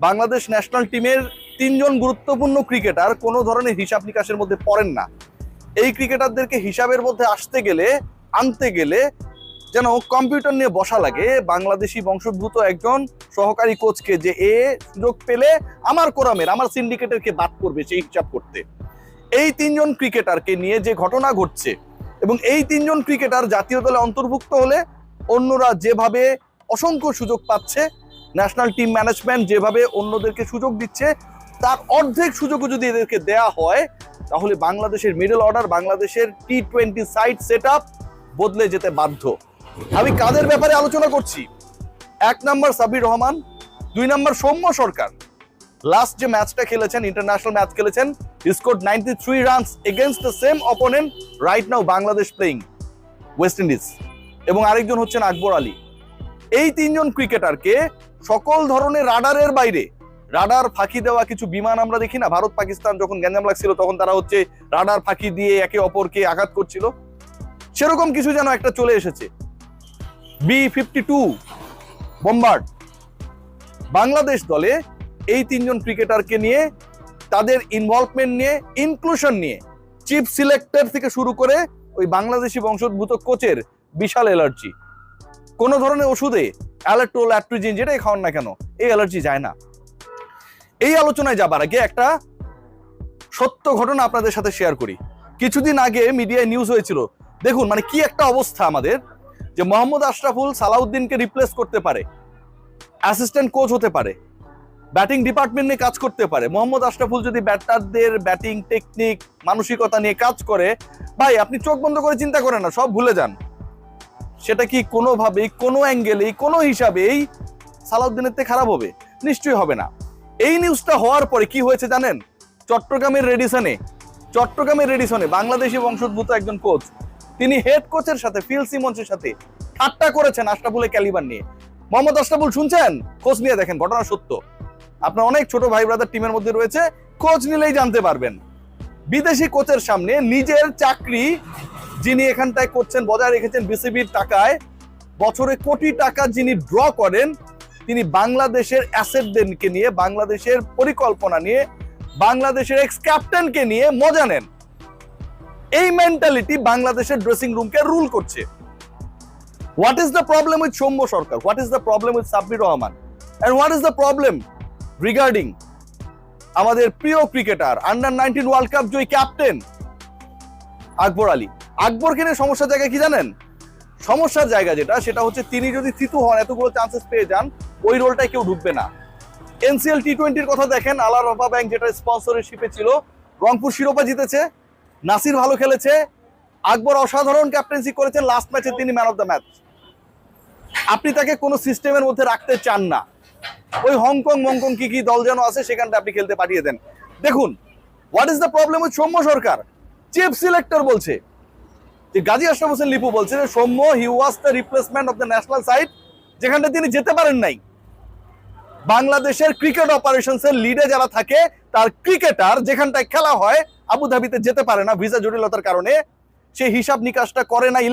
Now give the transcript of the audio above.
Bangladesh national টিমের 3জন গুরুত্বপূর্ণ cricketer কোনো ধরনের হিসাব নিকাশের মধ্যে পড়েন না। এই ক্রিকেটারদেরকে হিসাবের মধ্যে আনতে গেলে যেন কম্পিউটার নিয়ে বসা লাগে বাংলাদেশি বংশোদ্ভূত একজন সহকারী কোচকে, যে এ সুযোগ পেলে আমার কোরামের আমার সিন্ডিকেটেরকে বাদ করবে সেই হিসাব করতে। এই 3জন ক্রিকেটারকে নিয়ে যে ঘটনা ঘটছে এবং এই 3জন ক্রিকেটার জাতীয় দলে অন্তর্ভুক্ত হলে অন্যরা যেভাবে অসংখ্য সুযোগ পাচ্ছে, ন্যাশনাল টিম ম্যানেজমেন্ট যেভাবে অন্যদেরকে সুযোগ দিচ্ছে, তার অর্ধেক সুযোগও যদি এদেরকে দেয়া হয় তাহলে বাংলাদেশের মিডল অর্ডার, বাংলাদেশের টি-20 সাইড সেটআপ বদলে যেতে বাধ্য। আমি কাদের ব্যাপারে আলোচনা করছি? 1 নম্বর সাব্বির রহমান, 2 নম্বর সৌম্য সরকার। লাস্ট যে ম্যাচটা খেলেছেন, ইন্টারন্যাশনাল ম্যাচ খেলেছেন, he scored 93 runs against the same opponent right now Bangladesh playing West Indies. এবং আরেকজন হচ্ছেন আকবর আলী। এই 3জন ক্রিকেটারকে সকল ধরনের রাডারের বাইরে, রাডার ফাঁকি দেওয়া কিছু বিমান আমরা দেখি না, ভারত পাকিস্তান যখন গ্যাঞ্জাম লাগছিল তখন তারা রাডার ফাঁকি দিয়ে একে অপরকে আঘাত করছিল, সেরকম কিছু যেন একটা চলে এসেছে। B-52 বোম্বার্ড বাংলাদেশ দলে এই 3জন ক্রিকেটারকে নিয়ে, তাদের ইনভলভমেন্ট নিয়ে, ইনক্লুশন নিয়ে, চিফ সিলেক্টর থেকে শুরু করে ওই বাংলাদেশি বংশোদ্ভূত কোচের বিশাল অ্যালার্জি। কোন ধরনের ওষুধে অ্যালাট্রোল, অ্যাট্রিজিন যেটাই খাওয়ান না কেন, এই অ্যালার্জি যায় না। এই আলোচনায় যাবার আগে একটা সত্য ঘটনা আপনাদের সাথে শেয়ার করি। কিছুদিন আগে মিডিয়ায় নিউজ হয়েছিল, দেখুন মানে কি একটা অবস্থা আমাদের, যে মোহাম্মদ আশরাফুল সালাউদ্দিনকে রিপ্লেস করতে পারে, অ্যাসিস্ট্যান্ট কোচ হতে পারে, ব্যাটিং ডিপার্টমেন্ট নিয়ে কাজ করতে পারে। মোহাম্মদ আশরাফুল যদি ব্যাটারদের ব্যাটিং টেকনিক, মানসিকতা নিয়ে কাজ করে, ভাই আপনি চোখ বন্ধ করে চিন্তা করেন না, সব ভুলে যান। সেটা কি কোনোভাবেই, কোনো অ্যাঙ্গেলেই, কোনো হিসাবেই সালাউদ্দিনের থেকে খারাপ হবে? নিশ্চয়ই হবে না। এই নিউজটা হওয়ার পরে কি হয়েছে জানেন? চট্টগ্রামের রেডিসনে বাংলাদেশি বংশোদ্ভূত একজন কোচ, তিনি হেড কোচের সাথে, ফিল সিমন্সের সাথে ঠাট্টা করেছেন আশরাফুলের ক্যালিবার নিয়ে। মোহাম্মদ আশরাফুল শুনছেন? খোঁজ নিয়ে দেখেন, ঘটনা সত্য। আপনার অনেক ছোট ভাই ব্রাদার টিমের মধ্যে রয়েছে, খোঁজ নিলেই জানতে পারবেন। বিদেশি কোচের সামনে নিজের চাকরি যিনি এখানটায় করছেন, বজায় রেখেছেন বিসিবির টাকায়, বছরে কোটি টাকা যিনি ড্র করেন, তিনি বাংলাদেশের অ্যাসেটদেরকে নিয়ে, বাংলাদেশের পরিকল্পনা নিয়ে, বাংলাদেশের এক্স ক্যাপ্টেনকে নিয়ে মজা নেন। এই মেন্টালিটি বাংলাদেশের ড্রেসিং রুমকে রুল করছে। What is the problem with Soumya Sarkar? What is the problem with Sabbir Rahman? And what is the problem regarding আমাদের প্রিয় ক্রিকেটার, আন্ডার-19 ওয়ার্ল্ড কাপ জয়ী ক্যাপ্টেন আকবর আলী? আকবরকে নিয়ে সমস্যার জায়গা কি জানেন? সমস্যার জায়গা সেটা হচ্ছে, তিনি যদি থিতু হন, এতগুলো চান্সেস পেয়ে যান, ওই রোলটায় কেউ ঢুকবে না। NCL টি-20-র কথা দেখেন, আলা রফা ব্যাংক যেটা স্পন্সরশিপে ছিল, রংপুর শিরোপা জিতেছে, নাসির ভালো খেলেছে, আকবর অসাধারণ ক্যাপ্টেন্সি করেছেন, লাস্ট ম্যাচে তিনি ম্যান অফ দ্য ম্যাচ। আপনি তাকে কোনো সিস্টেমের মধ্যে রাখতে চান না, ওই হংকং মংকং কি দল যেন আছে সেখানটা আপনি খেলতে পাঠিয়ে দেন। দেখুন, what is the problem with Soumya Sarkar? Chief selector বলছে, যে গাজী আশরাফ হোসেন লিপু বলছে যে Soumya, he was the replacement of the national side, যেখানটা তিনি যেতে পারেন নাই। বাংলাদেশের ক্রিকেট অপারেশনসের লিডে যারা থাকে, তার ক্রিকেটার যেখানটায় খেলা হয়, আবুধাবিতে যেতে পারে না ভিসা জটিলতার কারণে, সে হিসাব নিকাশটা করে না।